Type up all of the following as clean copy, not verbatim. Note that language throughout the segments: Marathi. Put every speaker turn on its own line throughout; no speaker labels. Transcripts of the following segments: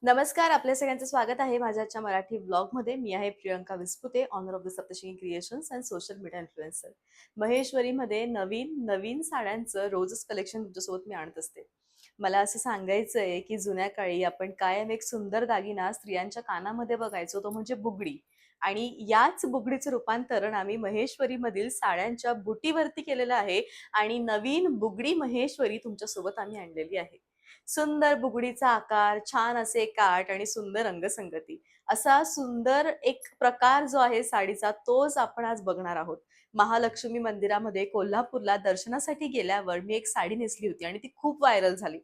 नमस्कार, आपल्या सगळ्यांचं स्वागत आहे माझ्या आजच्या मराठी ब्लॉगमध्ये. मी आहे Priyanka Vispute, owner of the Saptashrungi creations and social media influencer. महेश्वरीमध्ये नवीन नवीन साड्यांचं रोजच कलेक्शन तुमच्यासोबत मी आणत असते. मला असं सांगायचं आहे, की जुन्या काळी आपण कायम एक सुंदर दागिना स्त्रियांच्या कानामध्ये बघायचो, तो म्हणजे बुगडी. आणि याच बुगडीचं रूपांतरण आम्ही महेश्वरीमधील साड्यांच्या बुटीवरती केलेलं आहे आणि नवीन बुगडी महेश्वरी तुमच्यासोबत आम्ही आणलेली आहे. सुंदर बुगडीचा आकार, छान असे काठ आणि सुंदर रंगसंगती. असा सुंदर एक प्रकार जो आहे साडीचा, तोच आपण आज बघणार आहोत. महालक्ष्मी मंदिरामध्ये कोल्हापूरला दर्शनासाठी गेल्यावर मी एक साडी नेसली होती आणि ती खूप व्हायरल झाली.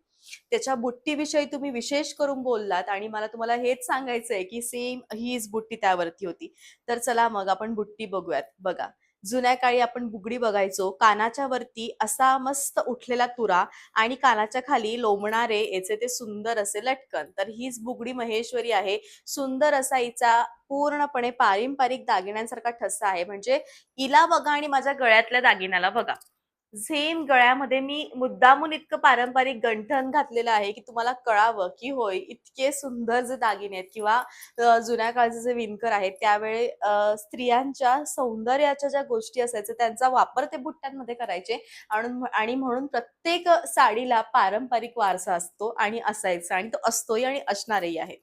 त्याच्या बुट्टीविषयी तुम्ही विशेष करून बोललात आणि मला तुम्हाला हेच सांगायचंय, की सेम हीच बुट्टी त्यावरती होती. तर चला मग आपण बुट्टी बघूयात. बघा, जुन्या काळी आपण बुगडी बघायचो. कानाच्या वरती असा मस्त उठलेला तुरा आणि कानाच्या खाली लोंबणारे याचे ते सुंदर असे लटकन. तर हीच बुगडी महेश्वरी आहे. सुंदर असा हिचा पूर्णपणे पारंपरिक दागिन्यांसारखा ठसा आहे. म्हणजे हिला बघा आणि माझ्या गळ्यातल्या दागिन्याला बघा. सेम गळ्यामध्ये मी मुद्दामून इतकं पारंपरिक गंठण घातलेलं आहे, की तुम्हाला कळावं, की होय इतके सुंदर जे दागिने आहेत किंवा जुन्या काळचे जे विणकर आहेत त्यावेळी स्त्रियांच्या सौंदर्याच्या ज्या गोष्टी असायच्या त्यांचा वापर ते बुट्ट्यांमध्ये करायचे. आणि म्हणून प्रत्येक साडीला पारंपरिक वारसा असतो आणि असायचा आणि तो असतोही आणि असणारही आहे.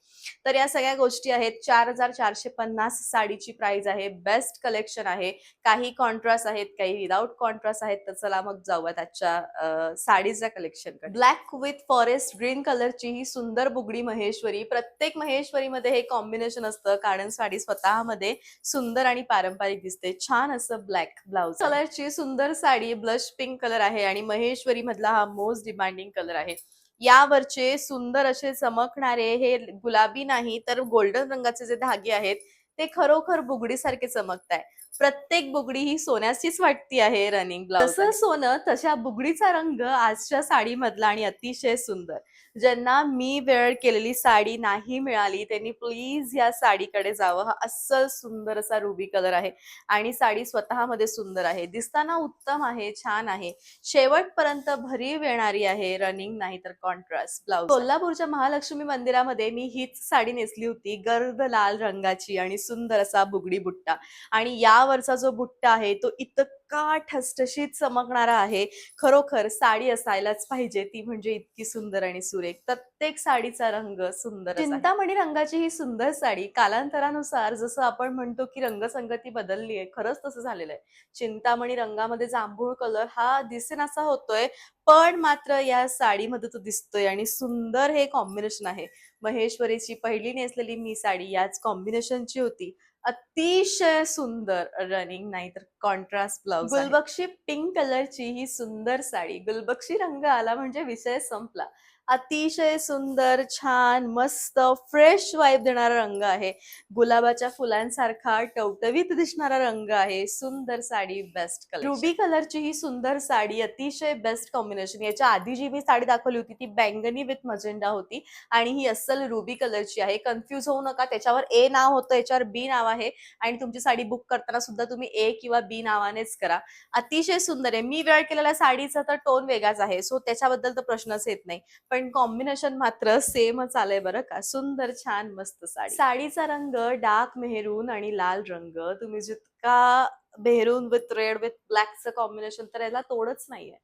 तर या सगळ्या गोष्टी आहेत. 4,450 साडीची प्राइस आहे. बेस्ट कलेक्शन आहे. काही कॉन्ट्रास्ट आहेत, काही विदाउट कॉन्ट्रास्ट आहेत. तर चला मग जाऊयात आजच्या साडीच्या कलेक्शनकडे. ब्लॅक विथ फॉरेस्ट ग्रीन कलरची ही सुंदर बुगडी महेश्वरी. प्रत्येक महेश्वरीमध्ये हे कॉम्बिनेशन असतं कारण साडी स्वतःमध्ये सुंदर आणि पारंपरिक दिसते. छान असं ब्लॅक ब्लाउज कलरची सुंदर साडी ब्लश पिंक कलर आहे आणि महेश्वरी मधला हा मोस्ट डिमांडिंग कलर आहे. यावरचे सुंदर असे चमकणारे हे गुलाबी नाही तर गोल्डन रंगाचे जे धागे आहेत ते खरोखर बुगडीसारखे चमकताय. प्रत्येक बुगडी ही सोन्याचीच वाटती आहे. रनिंग ब्लाउज जसं सोनं तशा बुगडीचा रंग आजच्या साडीमधला आणि अतिशय सुंदर. ज्यांना मी वेअर केलेली साडी नाही मिळाली त्यांनी प्लीज या साडीकडे जावं. हा अस्सल सुंदर असा रुबी कलर आहे आणि साडी स्वतःमध्ये सुंदर आहे. दिसताना उत्तम आहे, छान आहे. शेवटपर्यंत भरीव येणारी आहे. रनिंग नाही तर कॉन्ट्रास्ट ब्लाउज. कोल्हापूरच्या महालक्ष्मी मंदिरामध्ये मी हीच साडी नेसली होती. गर्द लाल रंगाची आणि सुंदर असा बुगडी बुट्टा. आणि यावरचा जो बुट्टा आहे तो इतका ठसठशीत चमकणारा आहे. खरोखर साडी असायलाच पाहिजे ती म्हणजे इतकी सुंदर आणि सुरेख. प्रत्येक साडीचा रंग सुंदर चिंतामणी रंगाची ही सुंदर साडी कालांतरानुसार जसं आपण म्हणतो की रंगसंगती बदलली आहे, खरंच तसं झालेलं आहे. चिंतामणी रंगामध्ये जांभूळ कलर हा दिसेनासा होतोय, पण मात्र या साडीमध्ये तो दिसतोय आणि सुंदर हे कॉम्बिनेशन आहे. महेश्वरीची पहिली नेसलेली मी साडी याच कॉम्बिनेशनची होती. अतिशय सुंदर रनिंग नाही तर कॉन्ट्रास्ट ब्लाउज गुलबक्षी पिंक कलरची ही सुंदर साडी. गुलबक्षी रंग आला म्हणजे विषय संपला. अतिशय सुंदर, छान, मस्त, फ्रेश वाइब देणारा रंग आहे. गुलाबाच्या फुलांसारखा टवटवीत दिसणारा रंग आहे. सुंदर साडी, बेस्ट कलर. रुबी कलरची ही सुंदर साडी अतिशय बेस्ट कॉम्बिनेशन. याच्या आधी जी मी साडी दाखवली होती ती बैंगनी विथ मजेंडा होती आणि ही अस्सल रुबी कलरची आहे. कन्फ्यूज होऊ नका. त्याच्यावर ए नाव होतं, याच्यावर बी नाव आहे आणि तुमची साडी बुक करताना सुद्धा तुम्ही ए किंवा बी नावानेच करा. अतिशय सुंदर आहे. मी वेअर केलेल्या साडीचा तर टोन वेगळाच आहे. सो त्याच्याबद्दल तर प्रश्नच येत नाही. पण कॉम्बिनेशन मात्र सेमच आलंय बरं का. सुंदर, छान, मस्त साडी. साडीचा रंग डार्क मेहरून आणि लाल रंग. तुम्ही जितका मेहरून विथ रेड विथ ब्लॅकचं कॉम्बिनेशन तर याला तोडच नाहीये.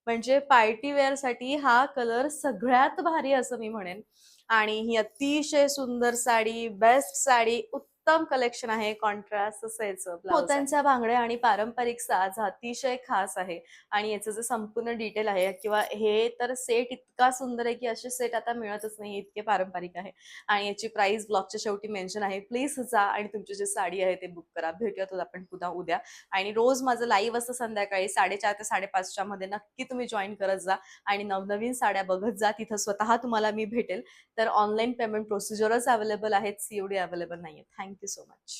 म्हणजे पार्टी वेअर साठी हा कलर सगळ्यात भारी असं मी म्हणेन. आणि ही अतिशय सुंदर साडी, बेस्ट साडी, उत्तम कलेक्शन आहे. कॉन्ट्रास्ट असायचं मोत्यांच्या बांगड्या आणि पारंपरिक साज हा अतिशय खास आहे. आणि याचं जे संपूर्ण डिटेल आहे किंवा हे तर सेट इतका सुंदर आहे की असे सेट आता मिळतच नाही, इतके पारंपरिक आहे. आणि याची प्राइस ब्लॉगच्या शेवटी मेन्शन आहे. प्लीज जा आणि तुमची जी साडी आहे ते बुक करा. भेटूयात आपण पुन्हा उद्या. आणि रोज माझं लाईव्ह असतं संध्याकाळी 4:30 ते 5:30 मध्ये. नक्की तुम्ही जॉईन करत जा आणि नवनवीन साड्या बघत जा. तिथं स्वतः तुम्हाला मी भेटेल. तर ऑनलाईन पेमेंट प्रोसिजरच अवेलेबल आहेत, सीओडी अवेलेबल नाहीये. Thank you so much.